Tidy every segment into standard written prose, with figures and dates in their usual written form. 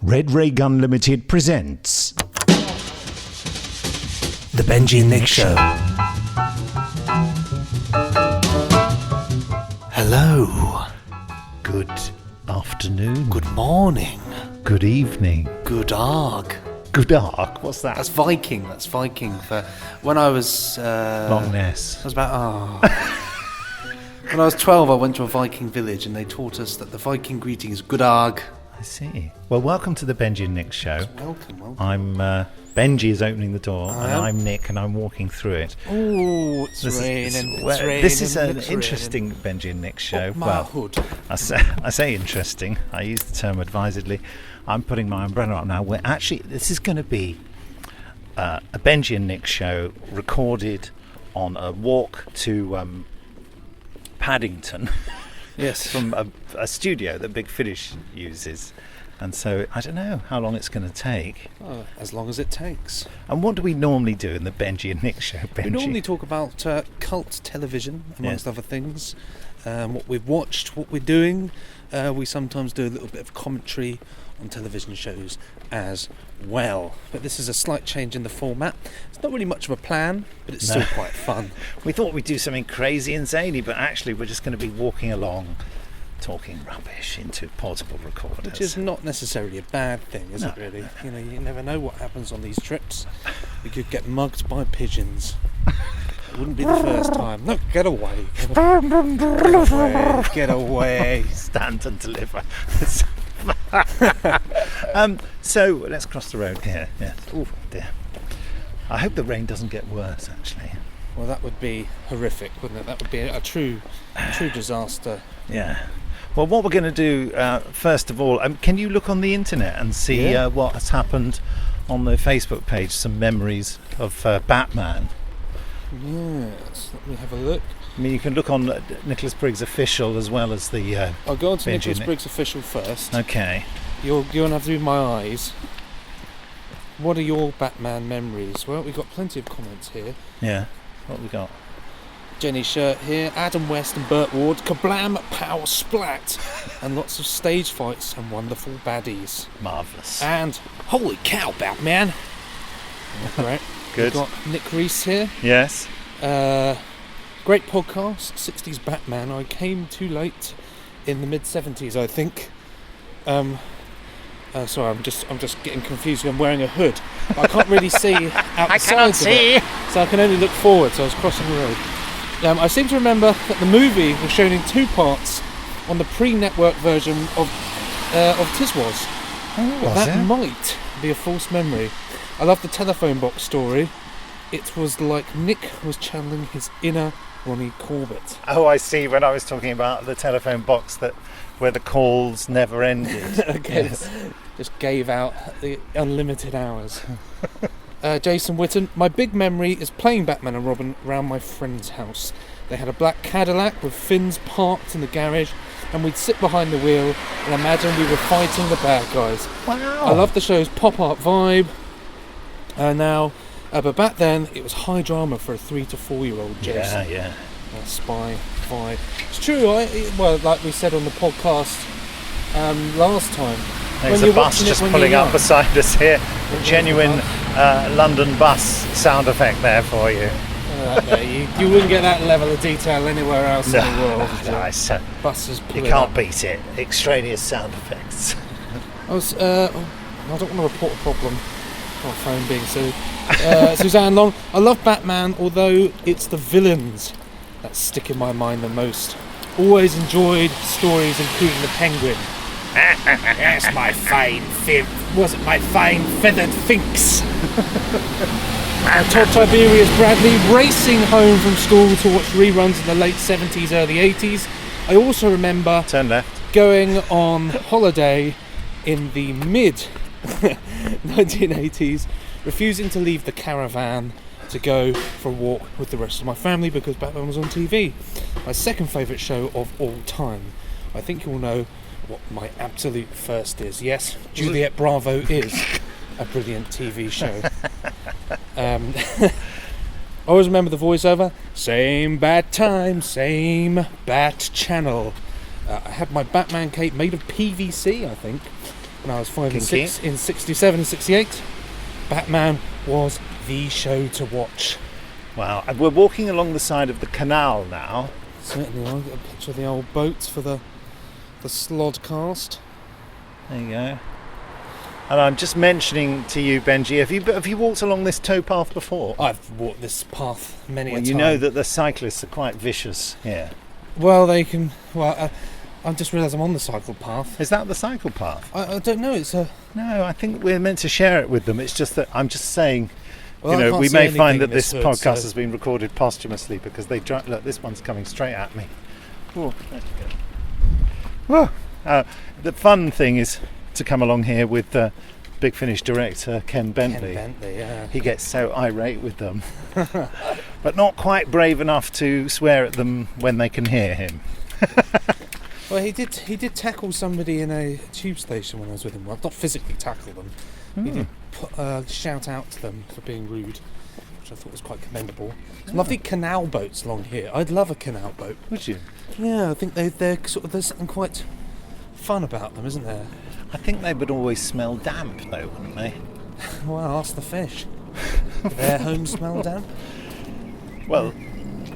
Red Ray Gun Limited presents The Benji and Nick Show. Hello. good afternoon, Good morning. good evening, Good arg. good arc. What's that? That's Viking. That's Viking for when I was. Long Ness. I was about. When I was 12, I went to a Viking village and they taught us that the Viking greeting is good arg. I see. Well, welcome to the Benji and Nick Show. Welcome. I'm Benji is opening the door, I and am. I'm Nick, and I'm walking through it. Oh, it's raining. It's raining. This is an it's interesting Benji and Nick show. Up my hood. I say interesting. I use the term advisedly. I'm putting my umbrella up now. This is going to be a Benji and Nick show recorded on a walk to Paddington. Yes. From a studio that Big Finish uses. And so I don't know how long it's going to take. As long as it takes. And what do we normally do in the Benji and Nick show, Benji? We normally talk about cult television, amongst other things. What we've watched, what we're doing. We sometimes do a little bit of commentary on television shows as well. But this is a slight change in the format. It's not really much of a plan, but it's still quite fun. We thought we'd do something crazy and zany, but actually we're just going to be walking along, talking rubbish into portable recorders. Which is not necessarily a bad thing, is No. it really? You know, you never know what happens on these trips. You could get mugged by pigeons. It wouldn't be the first time. No, get away. Get away. Stand and deliver. So let's cross the road here. Yeah. Oh dear. I hope the rain doesn't get worse, actually. Well, that would be horrific, wouldn't it? That would be a true disaster. Yeah. Well, what we're going to do, first of all, can you look on the internet and see what has happened on the Facebook page, some memories of Batman? Yes, let me have a look. I mean, you can look on Nicholas Briggs Official as well as the... I'll go on to Benji Nicholas Nick. Briggs Official first. Okay. You're going to have to do my eyes. What are your Batman memories? Well, we've got plenty of comments here. Yeah. What have we got? Jenny Shirt here, Adam West and Burt Ward, kablam, pow, splat, and lots of stage fights and wonderful baddies. Marvellous. And holy cow, Batman! Right. Good. We've got Nick Reese here. Yes. Great podcast, 60s Batman. I came too late in the mid-70s, I think. Sorry, I'm just getting confused. I'm wearing a hood. I can't really see out the sides of it, so I can only look forward. So I was crossing the road. I seem to remember that the movie was shown in two parts on the pre-network version of Tiswas. Oh, That might be a false memory. I love the telephone box story. It was like Nick was channeling his inner Ronnie Corbett. Oh, I see. When I was talking about the telephone box where the calls never ended. Okay, Yes. just gave out the unlimited hours. Jason Witten, my big memory is playing Batman and Robin around my friend's house. They had a black Cadillac with fins parked in the garage, and we'd sit behind the wheel and imagine we were fighting the bad guys. Wow. I love the show's pop art vibe. But back then it was high drama for a 3 to 4 year old Jason. Yeah. Spy vibe. It's true. Well, like we said on the podcast last time. There's when a you're bus watching it just when pulling you're up young- beside us here. A genuine London bus sound effect there for you. You wouldn't get that level of detail anywhere else in the world. No, Buses you pulling can't up. beat it. Extraneous sound effects. I don't want to report a problem. Oh, phone being silly. Suzanne Long. I love Batman, although it's the villains that stick in my mind the most. Always enjoyed stories including the Penguin. Yes, my fine feathered finks. Todd Tiberius Bradley racing home from school to watch reruns in the late 70s, early 80s. I also remember Turn left. going on holiday in the mid 1980s, refusing to leave the caravan to go for a walk with the rest of my family because Batman was on TV. My second favourite show of all time. I think you all know what my absolute first is. Yes, Juliet Bravo is a brilliant TV show. I always remember the voiceover. Same bat time, same bat channel. I had my Batman cape made of PVC, I think. when I was 5 and Kinky. 6 in 67 and 68. Batman was the show to watch. Wow, and we're walking along the side of the canal now. Certainly, I'll get a picture of the old boats for the Slodcast. There you go. And I'm just mentioning to you, Benji, have you walked along this towpath before? I've walked this path many a time. You know that the cyclists are quite vicious here. Well, they can. Well, I just realised I'm on the cycle path. Is that the cycle path? I don't know. It's a. No, I think we're meant to share it with them. It's just that I'm just saying. Well, I can't we see may anything find in that this hood, podcast so- has been recorded posthumously because they look. This one's coming straight at me. Oh, there you go. Well, the fun thing is to come along here with Big Finish director Ken Bentley. Ken Bentley, yeah. He gets so irate with them, but not quite brave enough to swear at them when they can hear him. Well, he did tackle somebody in a tube station when I was with him. Well, not physically tackle them. He did shout out to them for being rude, which I thought was quite commendable. Some lovely canal boats along here. I'd love a canal boat. Would you? Yeah, I think they're sort of, there's something quite fun about them, isn't there? I think they would always smell damp, though, wouldn't they? Well, ask the fish. Do their home smell damp? Well,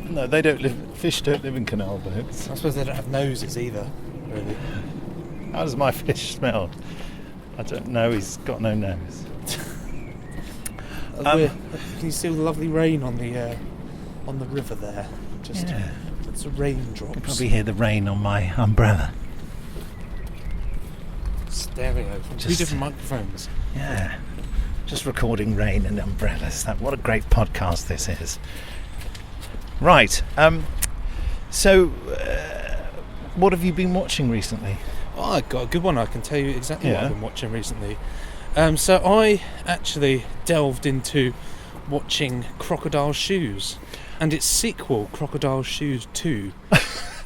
no, they don't live. Fish don't live in canal boats. I suppose they don't have noses either, really. How does my fish smell? I don't know. He's got no nose. Can you see all the lovely rain on the river there? Just Yeah. it's a raindrops. You can probably hear the rain on my umbrella. Stereo from two Just- different microphones. Yeah. Just recording rain and umbrellas. What a great podcast this is. Right. So, what have you been watching recently? Oh, I got a good one. I can tell you exactly what Yeah. I've been watching recently. So I actually delved into watching Crocodile Shoes and its sequel, Crocodile Shoes 2.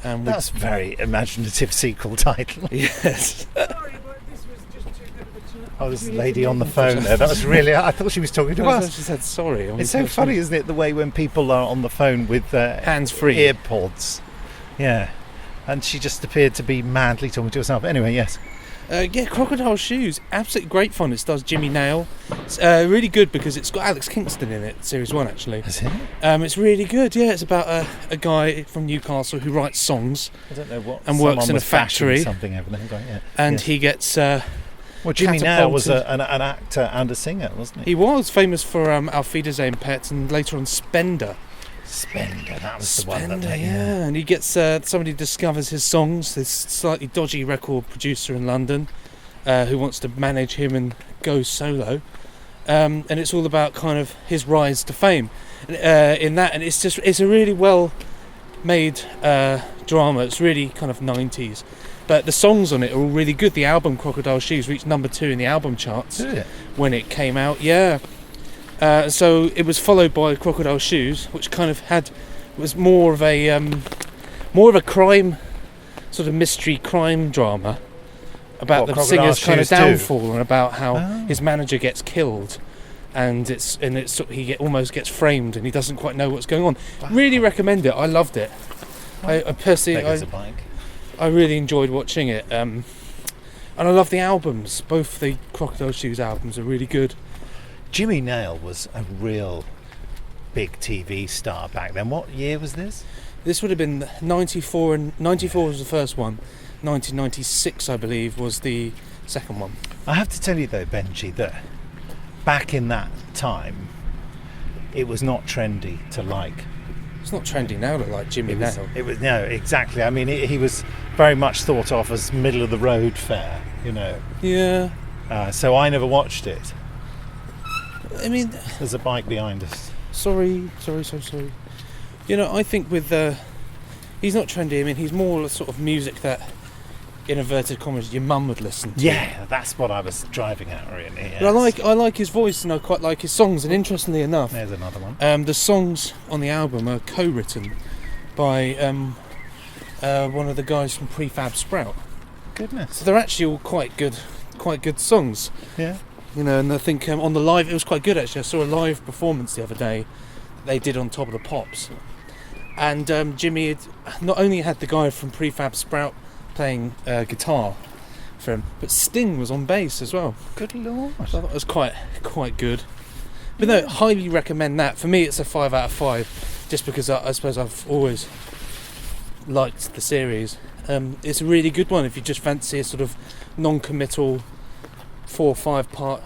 That's a very imaginative sequel title. Yes. Oh, there's a lady on the phone there. That was really. I thought she was talking to us. She said sorry. It's so funny, isn't it, the way when people are on the phone with Hands-free. earpods. Yeah. And she just appeared to be madly talking to herself. Anyway, yes. Yeah, Crocodile Shoes, absolutely great fun. It stars Jimmy Nail. It's really good because it's got Alex Kingston in it, Series 1 actually. Is it? It's really good, yeah. It's about a guy from Newcastle who writes songs I don't know what. and works someone in a was bashing factory. Something over there. Right, yeah. and Yes. he gets... Well, Jimmy Nail was catapulted. an actor and a singer, wasn't he? He was famous for Auf Wiedersehen Pet and later on Spender. Spender, that was the one that Spender, they, yeah. And he gets... somebody discovers his songs, this slightly dodgy record producer in London who wants to manage him and go solo. And it's all about kind of his rise to fame in that. And it's a really well made drama. It's really kind of 90s. But the songs on it are all really good. The album Crocodile Shoes reached number 2 in the album charts Did it? when it came out. Yeah. So it was followed by Crocodile Shoes, which kind of was more of a crime, sort of mystery crime drama about What, the Crocodile singer's kind of Shoes too? downfall and about how Oh. his manager gets killed. And almost gets framed and he doesn't quite know what's going on. Wow. Really recommend it. I loved it. I personally, Beggars a bike. I really enjoyed watching it, and I love the albums. Both the Crocodile Shoes albums are really good. Jimmy Nail was a real big TV star back then. What year was this? This would have been 94, and 94 was the first one. 1996, I believe, was the second one. I have to tell you though, Benji, that back in that time, it was not trendy to like. It's not trendy now to like Jimmy Nail. It was no, exactly. I mean, he was very much thought of as middle of the road fare, you know. Yeah. So I never watched it. I mean, There's a bike behind us. sorry. You know, I think with he's not trendy. I mean, he's more a sort of music that, in inverted commas, your mum would listen to. Yeah, that's what I was driving at, really. Yes. But I like his voice and I quite like his songs. And interestingly enough, There's another one. the songs on the album are co-written by one of the guys from Prefab Sprout. Goodness. So they're actually all quite good songs. Yeah. You know, and I think on the live, it was quite good actually. I saw a live performance the other day that they did on Top of the Pops. And Jimmy had not only had the guy from Prefab Sprout playing guitar, for him. But Sting was on bass as well. Good lord. So I thought it was quite good. But no, highly recommend that. For me, it's a 5 out of 5, just because I suppose I've always liked the series. It's a really good one if you just fancy a sort of non-committal 4 or 5 part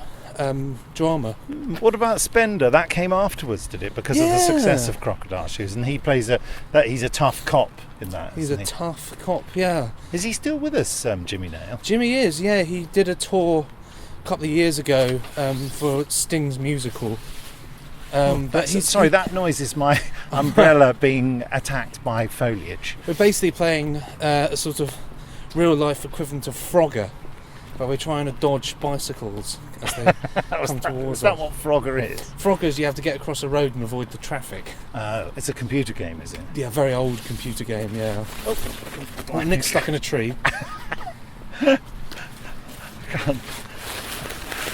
drama. What about Spender? That came afterwards, did it? Because of the success of Crocodile Shoes, and he plays he's a tough cop in that. He's a tough cop, yeah. Is he still with us, Jimmy Nail? Jimmy is, yeah. He did a tour a couple of years ago for Sting's musical. But sorry, that noise is my umbrella being attacked by foliage. We're basically playing a sort of real-life equivalent of Frogger, where we're trying to dodge bicycles as they come towards us. Is that what Frogger is? Froggers, you have to get across a road and avoid the traffic. It's a computer game, is it? Yeah, very old computer game, yeah. Oh, Nick's stuck in a tree. But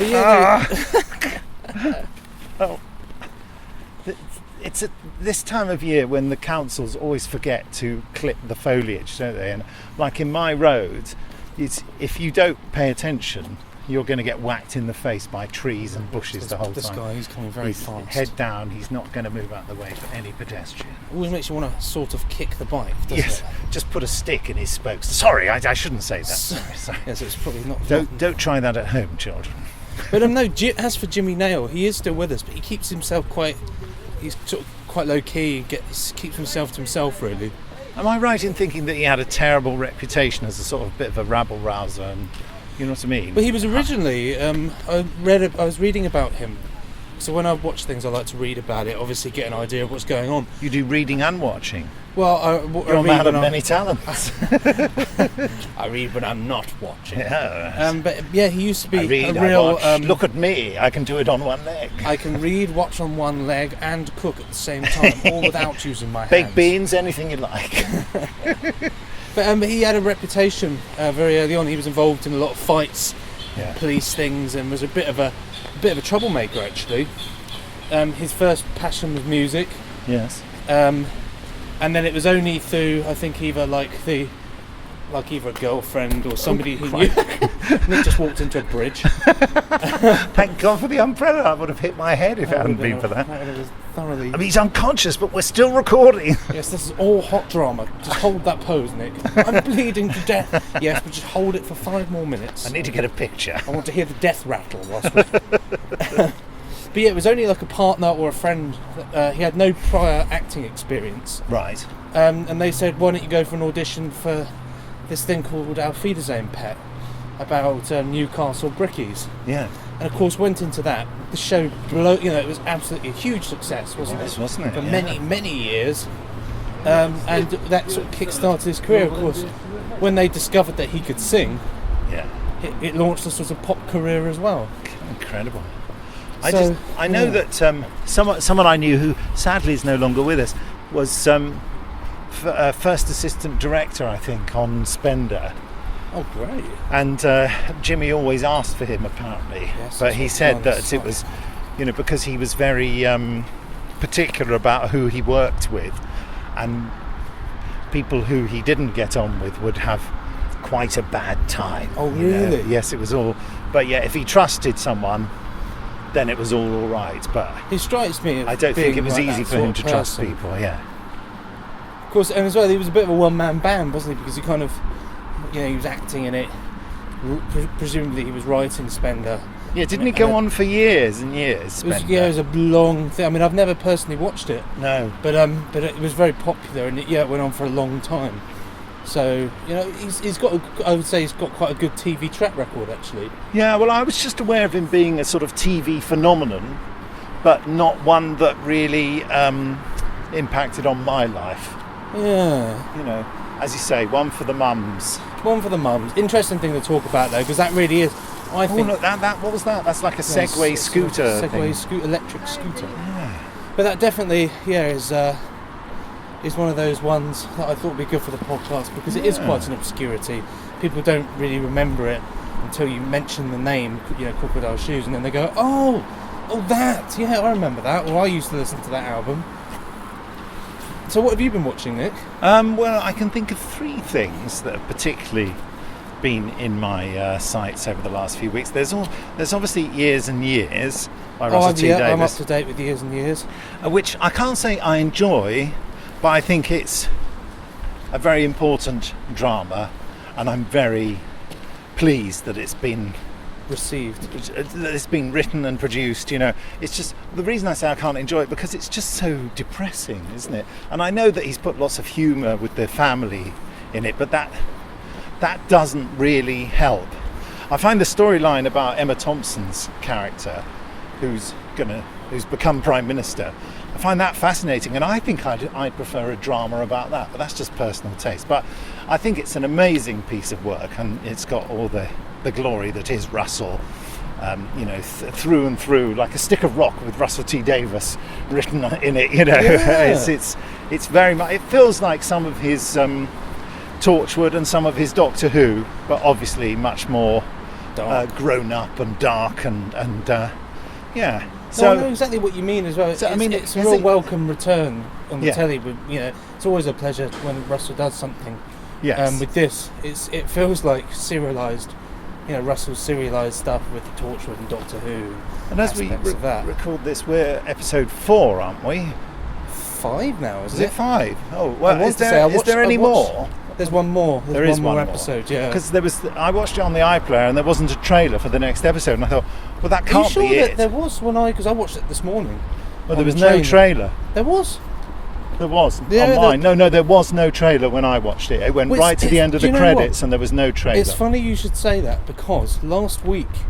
yeah, it's this time of year when the councils always forget to clip the foliage, don't they? And like in my road, if you don't pay attention, you're going to get whacked in the face by trees and bushes the whole time. This guy, he's coming very fast. Head down, he's not going to move out of the way for any pedestrian. Always makes you want to sort of kick the bike, doesn't it? Just put a stick in his spokes. Sorry, I shouldn't say that. Sorry. Yes, it's probably not. Don't try that at home, children. But no. As for Jimmy Nail, he is still with us, but he keeps himself quite low key. Keeps himself to himself, really. Am I right in thinking that he had a terrible reputation as a sort of bit of a rabble rouser? And you know what I mean? Well, he was originally. I was reading about him. So when I watch things, I like to read about it. Obviously, get an idea of what's going on. You do reading and watching. Well, you're a man of many talents. I read when I'm not watching. Yeah. But yeah, he used to be I read, a real. I watch. Look at me! I can do it on one leg. I can read, watch on one leg, and cook at the same time, all without using my hands. Baked beans, anything you like. But he had a reputation very early on. He was involved in a lot of fights, police things, and was a bit of a troublemaker actually. His first passion was music. Yes. And then it was only through, I think, either a girlfriend or somebody who knew. Nick just walked into a bridge. Thank God for the umbrella. I would have hit my head if it hadn't been for that. Thoroughly. I mean, he's unconscious, but we're still recording. Yes, this is all hot drama. Just hold that pose, Nick. I'm bleeding to death. Yes, but just hold it for 5 more minutes. I need to get a picture. I want to hear the death rattle whilst we're... But yeah, it was only like a partner or a friend. He had no prior acting experience. Right. And they said, why don't you go for an audition for this thing called Auf Wiedersehen Pet, about Newcastle brickies. Yeah. And of course went into that. The show it was absolutely a huge success, wasn't it? Wasn't it? For many years. And that sort of kick-started his career, of course. When they discovered that he could sing, it launched a sort of pop career as well. Incredible. I know that someone I knew who sadly is no longer with us was first assistant director, I think, on Spender. Oh, great. And Jimmy always asked for him, apparently. Yes, but he said that it was, because he was very particular about who he worked with, and people who he didn't get on with would have quite a bad time. Oh, really? Yes, it was all... But yeah, if he trusted someone, then it was all right. But he strikes me as I don't think it was like easy for him to trust people, Of course, and as well, he was a bit of a one-man band, wasn't he? Because he kind of... he was acting in it. Presumably he was writing Spender. Yeah, didn't he go on for years and years? It was a long thing. I mean, I've never personally watched it. No. But it was very popular, and it went on for a long time. So, he's got I would say he's got quite a good TV track record, actually. Yeah, well, I was just aware of him being a sort of TV phenomenon, but not one that really impacted on my life. Yeah. As you say, one for the mums. One for the mums. Interesting thing to talk about, though, because that really is... I think look, that what was that? That's like a Segway scooter. Electric scooter. Yeah. But that definitely, is one of those ones that I thought would be good for the podcast, because it is quite an obscurity. People don't really remember it until you mention the name, Crocodile Shoes, and then they go, oh, that, I remember that. Well, I used to listen to that album. So what have you been watching, Nick? Well, I can think of 3 things that have particularly been in my sights over the last few weeks. There's obviously Years and Years by Russell T Davies. I'm up to date with Years and Years. Which I can't say I enjoy, but I think it's a very important drama, and I'm very pleased that it's been written and produced. It's just the reason I say I can't enjoy it, because it's just so depressing, isn't it? And I know that he's put lots of humour with the family in it, but that doesn't really help. I find the storyline about Emma Thompson's character, who's become Prime Minister, I find that fascinating, and I think I'd prefer a drama about that, but that's just personal taste. But I think it's an amazing piece of work, and it's got all the glory that is Russell, through and through, like a stick of rock with Russell T Davies written in it. Yeah. It's very much. It feels like some of his Torchwood and some of his Doctor Who, but obviously much more grown up and dark and yeah. So I know exactly what you mean as well. It's a real welcome return on the telly. But, it's always a pleasure when Russell does something. Yes. With this, it feels like serialised. Russell's serialised stuff with Torchwood and Doctor Who. And as we record this, we're episode 4, aren't we? 5 now, isn't it? Is it 5? Oh, well, is there any more? There's one more. There is one more episode, yeah. Because I watched it on the iPlayer, and there wasn't a trailer for the next episode, and I thought, well, that can't be it. Are you sure that there was one? Because I watched it this morning. Well, there was no trailer. There was. There was online. No, there was no trailer when I watched it. It went right to the end of the credits, and there was no trailer. It's funny you should say that, because last week's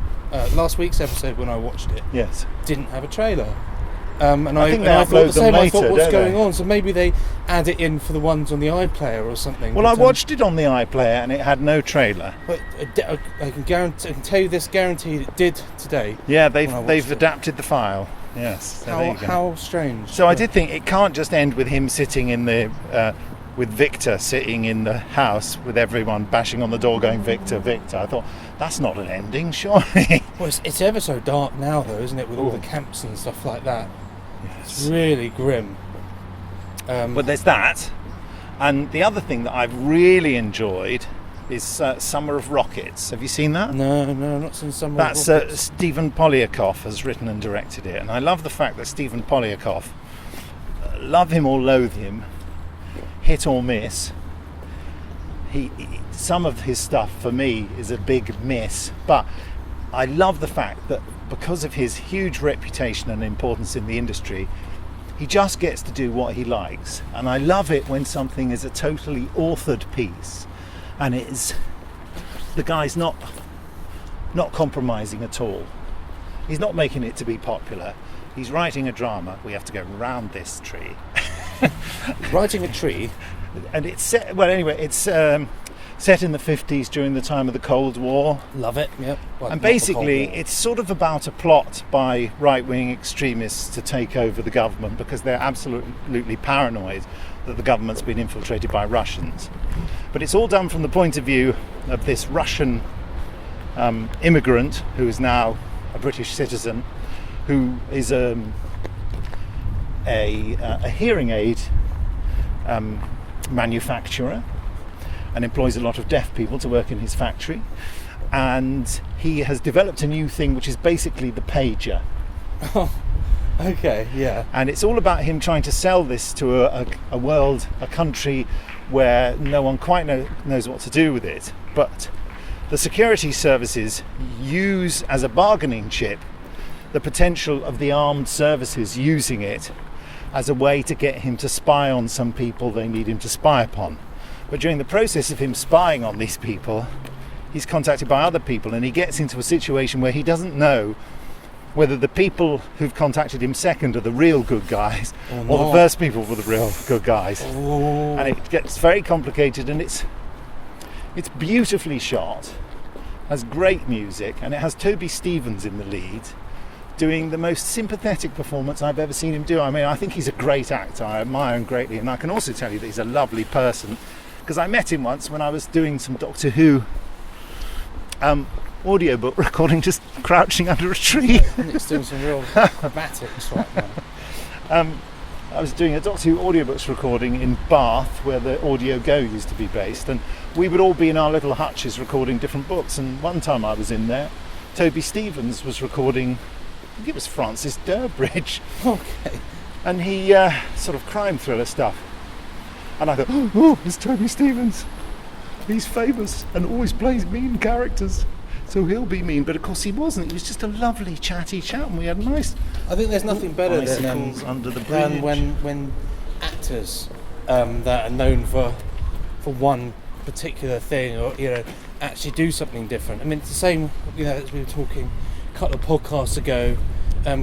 episode when I watched it, didn't have a trailer. And I thought the same. I thought, what's going on? So maybe they add it in for the ones on the iPlayer or something. Well, I watched it on the iPlayer, and it had no trailer. But I can tell you this, guaranteed it did today. Yeah, they've adapted the file. Yes. How strange. So I did think it can't just end with him sitting in the with Victor sitting in the house with everyone bashing on the door going, Victor, Victor. I thought, that's not an ending, surely. Well, it's ever so dark now, though, isn't it, with all the camps and stuff like that. Yes. It's really grim. But there's that. And the other thing that I've really enjoyed is Summer of Rockets. Have you seen that? No, I've not seen Summer of Rockets. That's Stephen Polyakov has written and directed it. And I love the fact that Stephen Polyakov, love him or loathe him, hit or miss, some of his stuff for me is a big miss. But I love the fact that because of his huge reputation and importance in the industry, he just gets to do what he likes. And I love it when something is a totally authored piece, and the guy's not compromising at all. He's not making it to be popular. He's writing a drama. We have to go round this tree. Writing a tree, and it's set. Well, anyway, it's set in the 50s during the time of the Cold War. Love it. Yep. Well, and basically, it's sort of about a plot by right-wing extremists to take over the government because they're absolutely paranoid that the government's been infiltrated by Russians. But it's all done from the point of view of this Russian immigrant who is now a British citizen, who is a hearing aid manufacturer and employs a lot of deaf people to work in his factory. And he has developed a new thing which is basically the pager. Oh, okay, yeah. And it's all about him trying to sell this to a world, a country where no one quite knows what to do with it. But the security services use as a bargaining chip the potential of the armed services using it as a way to get him to spy on some people they need him to spy upon. But during the process of him spying on these people, he's contacted by other people, and he gets into a situation where he doesn't know whether the people who've contacted him second are the real good guys or the first people were the real good guys. Oh. And it gets very complicated, and it's beautifully shot, has great music, and it has Toby Stephens in the lead, doing the most sympathetic performance I've ever seen him do. I mean, I think he's a great actor. I admire him greatly, and I can also tell you that he's a lovely person, because I met him once when I was doing some Doctor Who audiobook recording, just crouching under a tree. And it's doing some real acrobatics right now. I was doing a Doctor Who audiobooks recording in Bath, where the Audio Go used to be based, and we would all be in our little hutches recording different books. And one time I was in there, Toby Stevens was recording, I think it was Francis Durbridge. Okay. And he sort of crime thriller stuff. And I thought, oh, it's Toby Stevens. He's famous and always plays mean characters, so he'll be mean. But of course he wasn't. He was just a lovely chatty chap, and we had nice. I think there's nothing better than under the bridge. when actors that are known for one particular thing, or actually do something different. I mean, it's the same. As we were talking a couple of podcasts ago,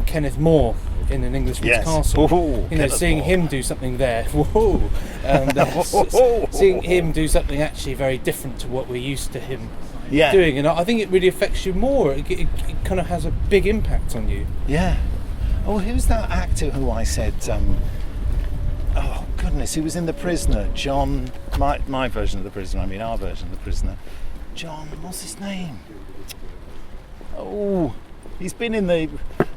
Kenneth Moore in An Englishman's Castle. Ooh, seeing Moore. him do something there. Whoa! Seeing him do something actually very different to what we're used to him doing, and I think it really affects you more. It kind of has a big impact on you. Yeah. Oh, who's that actor who I said? Oh goodness, who was in The Prisoner? John. My version of The Prisoner. I mean, our version of The Prisoner. John. What's his name? Oh, he's been in the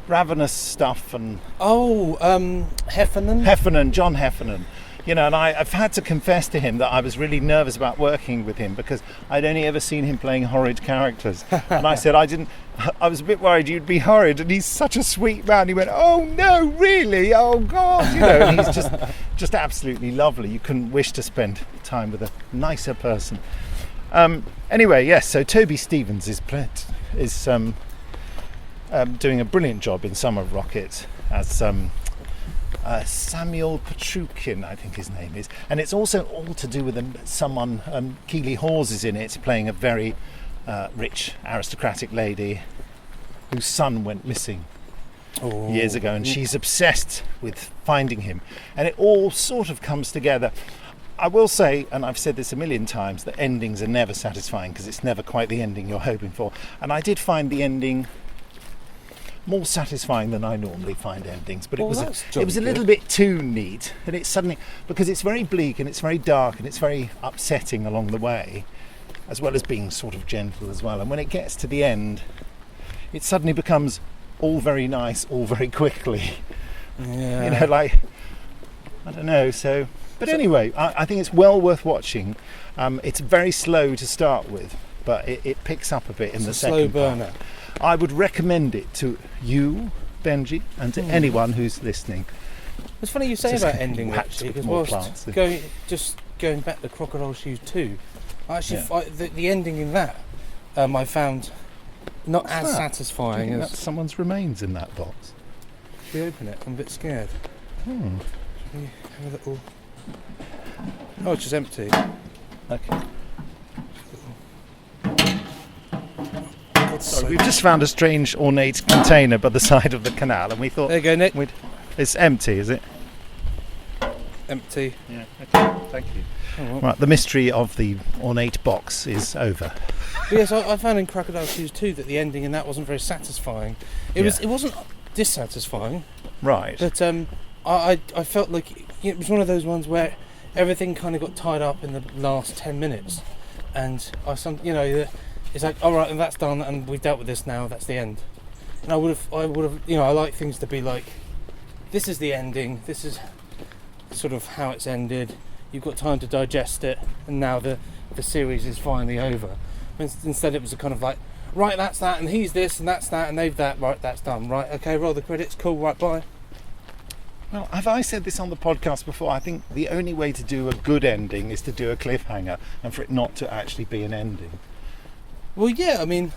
Ravenous stuff and. Oh, Heffernan. John Heffernan. And I've had to confess to him that I was really nervous about working with him because I'd only ever seen him playing horrid characters. And I said, I was a bit worried you'd be horrid, and he's such a sweet man. He went, oh no, really? Oh God, and he's just absolutely lovely. You couldn't wish to spend time with a nicer person. Anyway, yes, so Toby Stevens is doing a brilliant job in Summer of Rocket as Samuel Petruchin, I think his name is, and it's also all to do with someone. Keely Hawes is in it, playing a very rich aristocratic lady whose son went missing years ago, and she's obsessed with finding him, and it all sort of comes together. I will say, and I've said this a million times, that endings are never satisfying because it's never quite the ending you're hoping for, and I did find the ending more satisfying than I normally find endings, but it was a little bit too neat, and it's suddenly, because it's very bleak and it's very dark and it's very upsetting along the way, as well as being sort of gentle as well, and when it gets to the end it suddenly becomes all very nice all very quickly. I don't know, but anyway, I think it's well worth watching. It's very slow to start with, but it picks up a bit in the second slow burner. part. I would recommend it to you, Benji, and to anyone who's listening. It's funny you say about ending, actually, because whilst going back to Crocodiles Shoes 2, the ending in that I found not as satisfying as... That's someone's remains in that box. Should we open it? I'm a bit scared. Should we have a little... Oh, it's just empty. Okay. Sorry, we've just found a strange ornate container by the side of the canal, and we thought... There you go, Nick. It's empty, is it? Empty. Yeah, okay, thank you. Oh, well. Right, the mystery of the ornate box is over. But yes, I found in Crocodile Shoes 2 that the ending in that wasn't very satisfying. It wasn't dissatisfying. Right. But I felt like it was one of those ones where everything kind of got tied up in the last 10 minutes. And it's like, all right, and that's done, and we've dealt with this now. That's the end. And I would have, I like things to be like, this is the ending. This is sort of how it's ended. You've got time to digest it, and now the series is finally over. Instead, it was a kind of like, right, that's that, and he's this, and that's that, and they've that. Right, that's done. Right, okay, roll the credits. Cool. Right, bye. Well, have I said this on the podcast before? I think the only way to do a good ending is to do a cliffhanger, and for it not to actually be an ending. Well, yeah, I mean...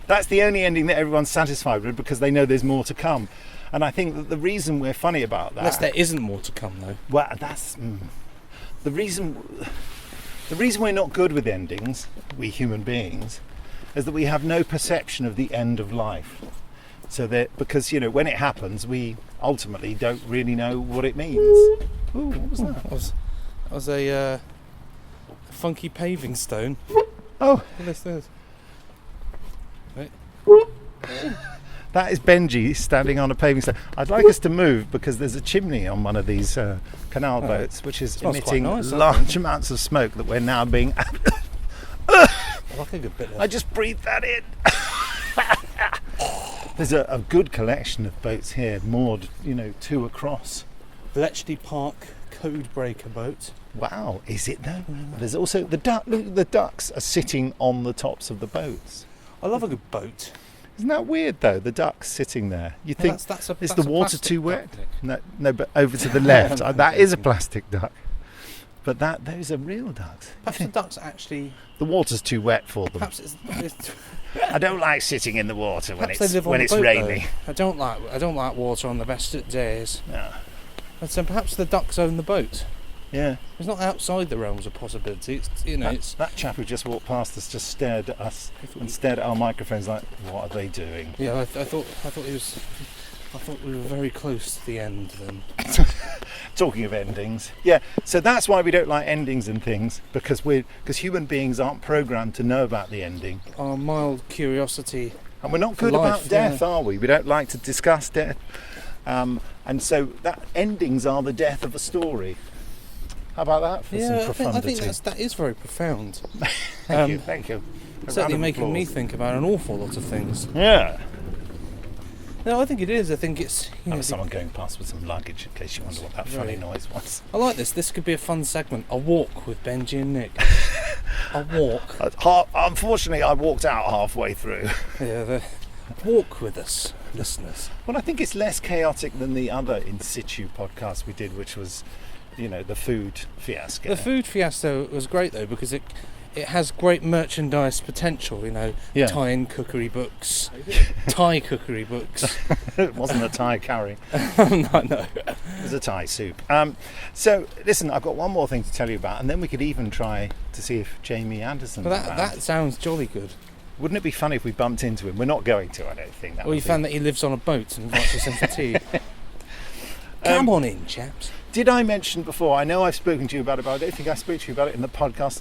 That's the only ending that everyone's satisfied with, because they know there's more to come. And I think that the reason we're funny about that... Unless there isn't more to come, though. Well, that's... The reason we're not good with endings, we human beings, is that we have no perception of the end of life. So that, because, when it happens, we ultimately don't really know what it means. Ooh, what was that? That was a funky paving stone. Oh! What's this? Right. That is Benji standing on a paving stone. I'd like us to move because there's a chimney on one of these canal boats, which is emitting large amounts of smoke that we're now being... I like a good bit there. I just breathed that in. There's a good collection of boats here, moored, two across Bletchley Park code breaker boat. Wow, is it though? There's also the duck. Look, the ducks are sitting on the tops of the boats. I love a good boat. Isn't that weird though? The ducks sitting there. You think Is the water too wet? No, but over to the left. That is a plastic duck. But those are real ducks. Perhaps the ducks actually. The water's too wet for them. Perhaps it's I don't like sitting in the water when perhaps they live on when the it's boat, raining. though. I don't like water on the best of days. No. And so perhaps the ducks own the boat. Yeah. It's not outside the realms of possibility. It's That chap who just walked past us just stared at us and stared at our microphones like, what are they doing? Yeah, I thought we were very close to the end then. Talking of endings, yeah. So that's why we don't like endings and things, because human beings aren't programmed to know about the ending. Our mild curiosity. And we're not good life, about death, are we? We don't like to discuss death. And so that endings are the death of a story. How about that for some profundity? I think that is very profound. Thank you. Certainly making me think about an awful lot of things. Yeah. No, I think it is. I think it's... There was someone going past with some luggage, in case you wonder what that funny noise was. I like this. This could be a fun segment. A walk with Benji and Nick. A walk. Unfortunately, I walked out halfway through. Yeah, walk with us, listeners. Well, I think it's less chaotic than the other in situ podcast we did, which was, the food fiasco. The food fiasco was great though, because it has great merchandise potential. Thai cookery books, Thai cookery books. It wasn't a Thai curry. No. It was a Thai soup. So listen, I've got one more thing to tell you about, and then we could even try to see if Jamie Anderson's around. That sounds jolly good. Wouldn't it be funny if we bumped into him? We're not going to, I don't think. You found that he lives on a boat and invites us in for tea. Come on in, chaps. Did I mention before, I know I've spoken to you about it, but I don't think I spoke to you about it in the podcast,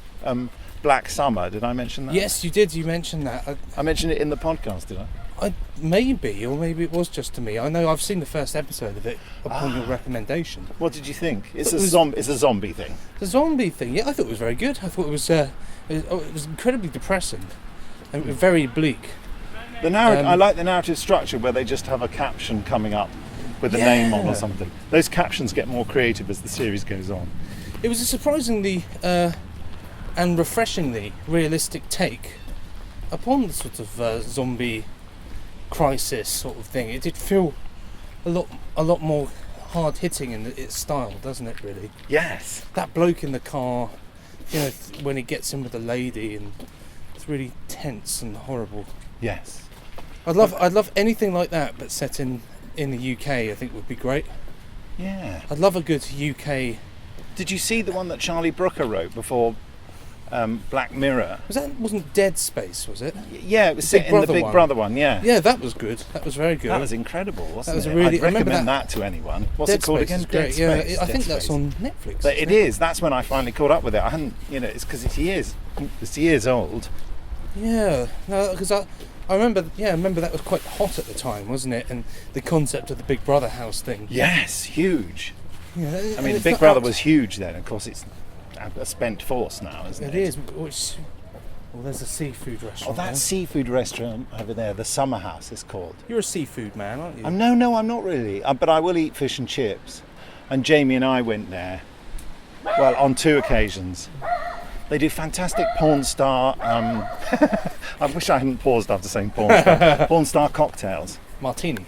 Black Summer. Did I mention that? Yes, you did. You mentioned that. I mentioned it in the podcast, did I? Maybe it was just to me. I know I've seen the first episode of it upon your recommendation. What did you think? It's a zombie thing. The zombie thing, yeah, I thought it was very good. I thought it was incredibly depressing and very bleak. I like the narrative structure where they just have a caption coming up with a name on or something. Those captions get more creative as the series goes on. It was a surprisingly and refreshingly realistic take upon the sort of zombie crisis sort of thing. It did feel a lot more hard hitting in its style, doesn't it? Really. Yes. That bloke in the car, when he gets in with the lady, and it's really tense and horrible. Yes. I'd love anything like that, but set in the UK. I think would be great. Yeah. I'd love a good UK. Did you see the one that Charlie Brooker wrote before Black Mirror? Wasn't Dead Space, was it? Yeah, it was set in the Big Brother one. Yeah. Yeah, that was good. That was very good. That was incredible, wasn't it? I'd recommend that to anyone. What's it called again? Dead Space. Yeah, I think that's on Netflix. But it is. That's when I finally caught up with it. I hadn't, it's because it's years old. Yeah, no, because I remember that was quite hot at the time, wasn't it? And the concept of the Big Brother house thing. Yes, huge. Yeah, I mean, the Big Brother was huge then. Of course, it's a spent force now, isn't it? It is. Well, there's a seafood restaurant. Oh, that seafood restaurant over there, the Summer House, is called. You're a seafood man, aren't you? No, I'm not really. But I will eat fish and chips. And Jamie and I went there. Well, on 2 occasions. They do fantastic porn star. I wish I hadn't paused after saying porn star. Porn star cocktails. Martini.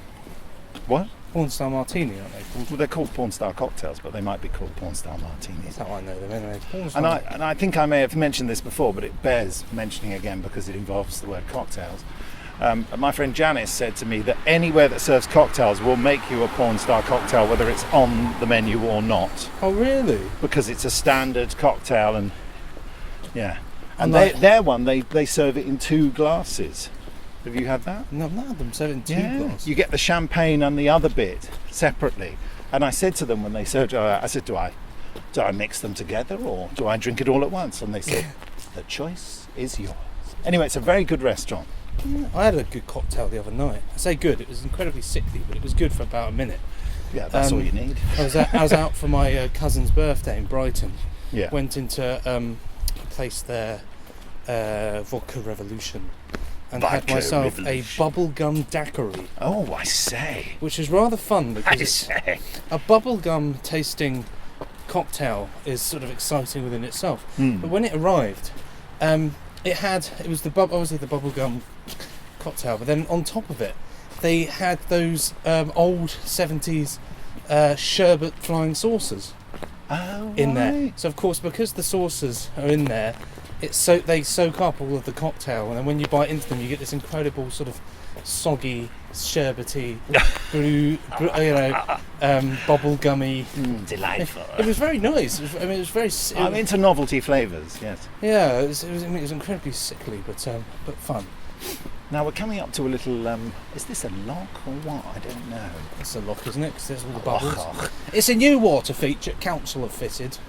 What? Porn star martini, aren't they? Well, they're called porn star cocktails, but they might be called porn star martinis. That's how I know them anyway. And I think I may have mentioned this before, but it bears mentioning again because it involves the word cocktails. My friend Janice said to me that anywhere that serves cocktails will make you a porn star cocktail, whether it's on the menu or not. Oh, really? Because it's a standard cocktail, and yeah. And their one, they serve it in 2 glasses. Have you had that? No, I've not had them served in 2 glasses. You get the champagne and the other bit separately. And I said to them when they served, I said, do I mix them together or do I drink it all at once? And they said, the choice is yours. Anyway, it's a very good restaurant. I had a good cocktail the other night. I say good, it was incredibly sickly, but it was good for about a minute. Yeah, that's all you need. I was out for my cousin's birthday in Brighton. Yeah. Went into a place there, Vodka Revolution, and had Vodka myself revolution. a bubblegum daiquiri, Oh, I say. which is rather fun I because say. a bubblegum tasting cocktail is sort of exciting within itself. Mm. But when it arrived, it was obviously the bubblegum cocktail, but then on top of it, they had those old 70s sherbet flying saucers Oh, in there. right. So of course, because the saucers are in there, they soak up all of the cocktail, and then when you bite into them, you get this incredible sort of soggy, sherbety, bubblegummy. Delightful. It was very nice. It was very. I'm into novelty flavours, yes. Yeah, it was incredibly sickly, but fun. Now we're coming up to a little, is this a lock or what? I don't know. It's a lock, isn't it? Because there's all the bubbles. Oh, It's a new water feature council have fitted.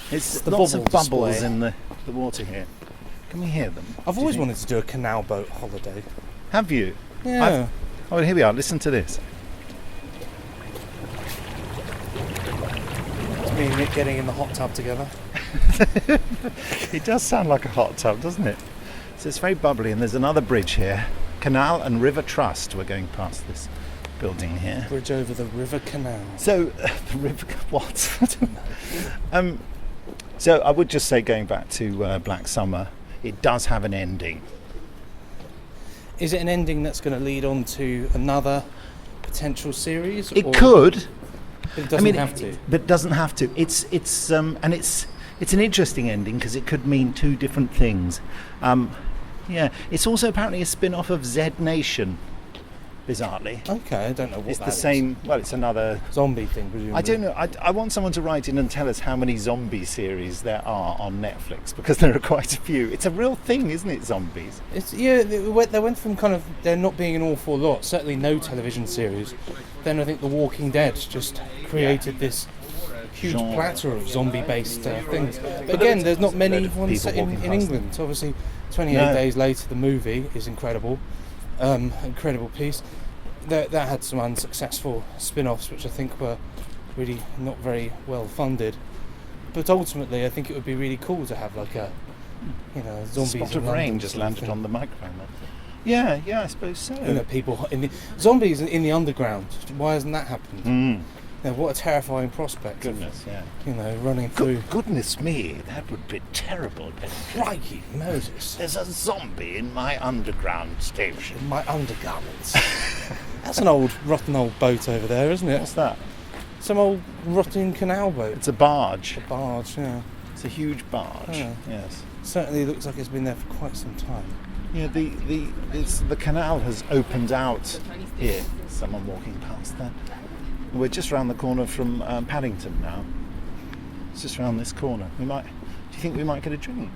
it's the lots of bubble bubbles display. in the water here. Can we hear them? I've Do you always think? wanted to do a canal boat holiday. Have you? Yeah. Oh, here we are. Listen to this. It's me and Nick getting in the hot tub together. It does sound like a hot tub, doesn't it? So it's very bubbly, and there's another bridge here. Canal and River Trust. We're going past this building here. Bridge over the River Canal. So, the river, what? I don't know. So I would just say, going back to Black Summer, it does have an ending. Is it an ending that's going to lead on to another potential series? It or could, It doesn't have to. but it doesn't have to. It's an interesting ending because it could mean two different things. Yeah, it's also apparently a spin-off of Z Nation. Bizarrely, Okay, I don't know what it's that the is. same. Well, it's another. Zombie thing, presumably. I don't know. I want someone to write in and tell us how many zombie series there are on Netflix, because there are quite a few. It's a real thing, isn't it? Zombies. They went from kind of there not being an awful lot, certainly no television series. Then I think The Walking Dead just created this huge Genre. platter of zombie-based things. But there again, was there's not a many load of ones people set in walking past England. Obviously, 28 No. Days Later, the movie is incredible. Incredible piece. That had some unsuccessful spin-offs, which I think were really not very well funded. But ultimately, I think it would be really cool to have like a, zombies. Spot in of London rain just sort of landed thing. on the microphone there. Yeah, I suppose so. People in the zombies in the underground. Why hasn't that happened? Mm, What a terrifying prospect! goodness, yeah. Running through. Goodness me, that would be terrible, Benji. Crikey, Moses! There's a zombie in my underground station. In my undergarments. That's an old, rotten old boat over there, isn't it? What's that? Some old rotten canal boat. It's a barge. A barge, yeah. It's a huge barge. Yeah. Yes. Certainly looks like it's been there for quite some time. Yeah, the canal has opened out here. Someone walking past there. We're just round the corner from Paddington now. It's just round this corner. Do you think we might get a drink?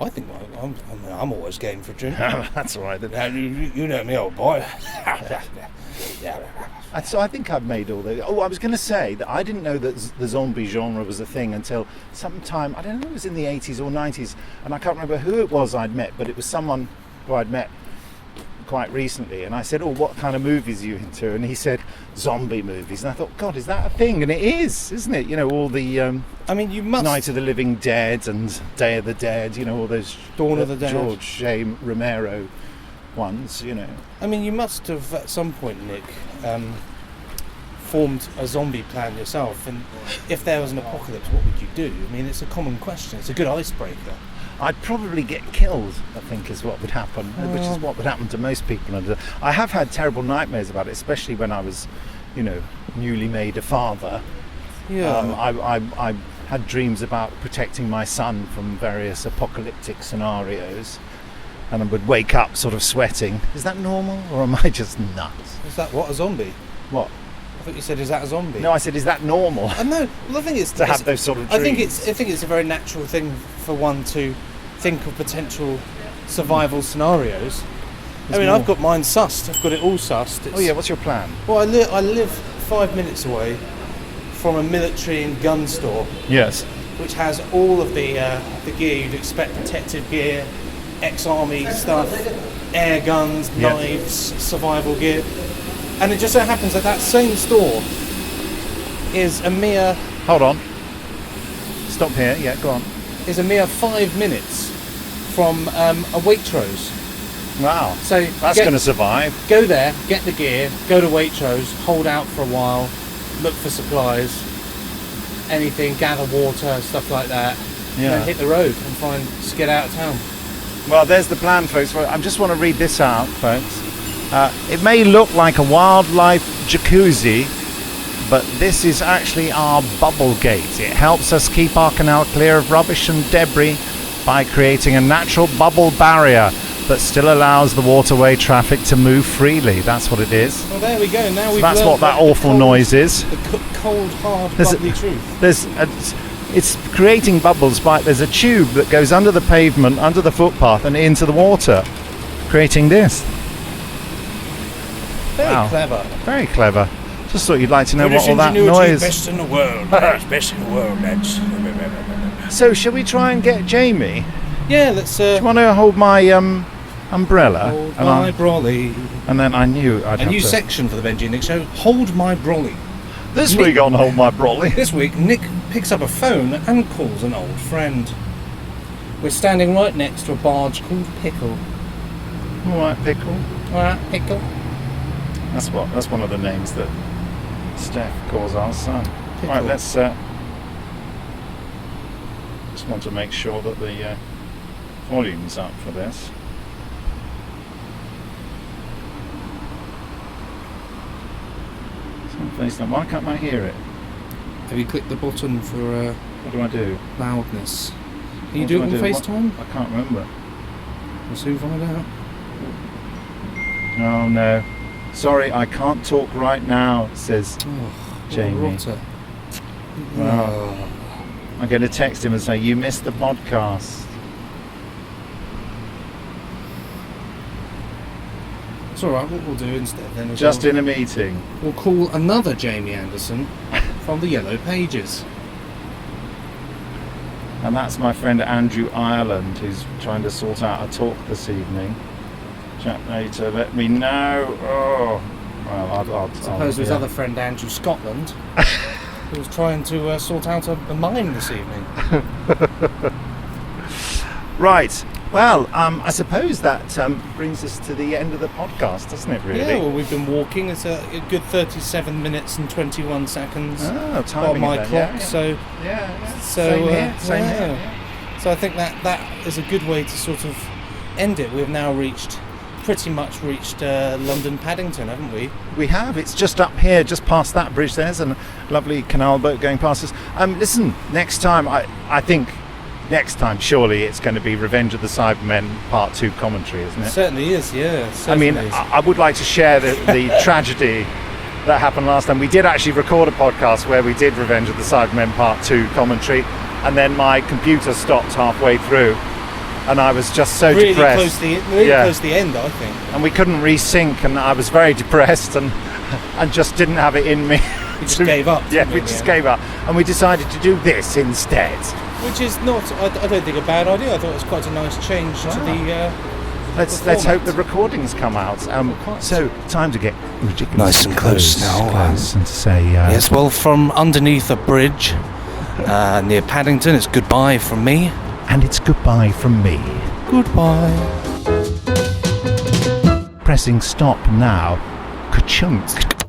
I think I'm always game for a drink. That's all right. Now, you know me, old boy. So I think I've made all the. Oh, I was going to say that I didn't know that the zombie genre was a thing until sometime. I don't know, it was in the 80s or 90s, and I can't remember who it was I'd met, but it was someone who I'd met quite recently, and I said, "Oh, what kind of movies are you into?" And he said, "Zombie movies." And I thought, God, is that a thing? And it is, isn't it? All the You must. Night of the Living Dead and Day of the Dead. All those Dawn of the Dead. George J. Romero ones. You must have at some point, Nick, formed a zombie plan yourself. And if there was an apocalypse, what would you do? It's a common question. It's a good icebreaker. I'd probably get killed, I think, is what would happen, which is what would happen to most people. I have had terrible nightmares about it, especially when I was, newly made a father. Yeah. I had dreams about protecting my son from various apocalyptic scenarios, and I would wake up sort of sweating. Is that normal, or am I just nuts? Is that what, a zombie? What? I thought you said, is that a zombie? No, I said, is that normal? No. Well, I think it's to have those sort of dreams. I think it's a very natural thing for one to think of potential survival scenarios. I've got mine sussed. I've got it all sussed. Oh yeah, what's your plan? Well, I live 5 minutes away from a military and gun store, Yes. which has all of the gear you'd expect: protective gear, ex-army stuff, air guns, Yeah. knives, survival gear. And it just so happens that same store is a mere Hold on. Stop here. Yeah, go on. is a mere 5 minutes from a Waitrose. Wow. So That's going to survive. Go there, get the gear, go to Waitrose, hold out for a while, look for supplies, anything, gather water, stuff like that, and then hit the road and just get out of town. Well, there's the plan, folks. I just want to read this out, folks. It may look like a wildlife jacuzzi, but this is actually our bubble gate. It helps us keep our canal clear of rubbish and debris by creating a natural bubble barrier that still allows the waterway traffic to move freely. That's what it is. Well, there we go. Now we've That's learned what that awful noise is. The cold, hard, bubbly truth. It's creating bubbles there's a tube that goes under the pavement, under the footpath, and into the water, creating this. Very clever. Very clever. Just thought you'd like to know what all that noise. Best in the world, lads. Best in the world, lads. So, shall we try and get Jamie? Yeah, let's. Do you want to hold my umbrella? Hold my brolly. And then I knew I'd a have new to. section for the Benji and Nick show. Hold my brolly. This week on Hold My Brolly. This week, Nick picks up a phone and calls an old friend. We're standing right next to a barge called Pickle. All right, Pickle. All right, Pickle. That's one of the names that Steph calls our son. Pickle. Right, let's. Just want to make sure that the volume's up for this. Why can't I hear it? Have you clicked the button for What do I do? loudness? Can you What do do it on I do? FaceTime? I can't remember. We'll soon find out. Oh no. Sorry, I can't talk right now, says Oh, Jamie. Rotter. Wow. I'm going to text him and say, you missed the podcast. It's alright, what we'll do instead then is Just in a meeting. we'll call another Jamie Anderson from the Yellow Pages. And that's my friend Andrew Ireland, who's trying to sort out a talk this evening. Chat later, let me know. Oh, well, I'll Suppose his other friend Andrew Scotland who was trying to sort out a mine this evening. Right. Well, I suppose that brings us to the end of the podcast, doesn't it, really? Yeah, well, we've been walking. It's a good 37 minutes and 21 seconds Oh, timing on my of that, clock. yeah. So, Same here, same yeah. here. Yeah. So I think that is a good way to sort of end it. We've now pretty much reached London Paddington, haven't we? We have. It's just up here, just past that bridge. There's a lovely canal boat going past us. Listen, next time, I think next time, surely it's going to be Revenge of the Cybermen Part 2 commentary, isn't It it? certainly is, yeah. I mean, I would like to share the tragedy that happened last time. We did actually record a podcast where we did Revenge of the Cybermen Part 2 commentary, and then my computer stopped halfway through, and I was just so really depressed. close to the end, I think. And we couldn't resync, and I was very depressed and just didn't have it in me. We just gave up. Yeah, we just gave up, and we decided to do this instead. Which is not, I don't think, a bad idea. I thought it was quite a nice change to the. Let's hope the recordings come out. So time to get ridiculous Nice and close now. close and to say Yes, well, from underneath a bridge near Paddington, it's goodbye from me. and it's goodbye from me. Goodbye. Pressing stop now. Ka-chunk.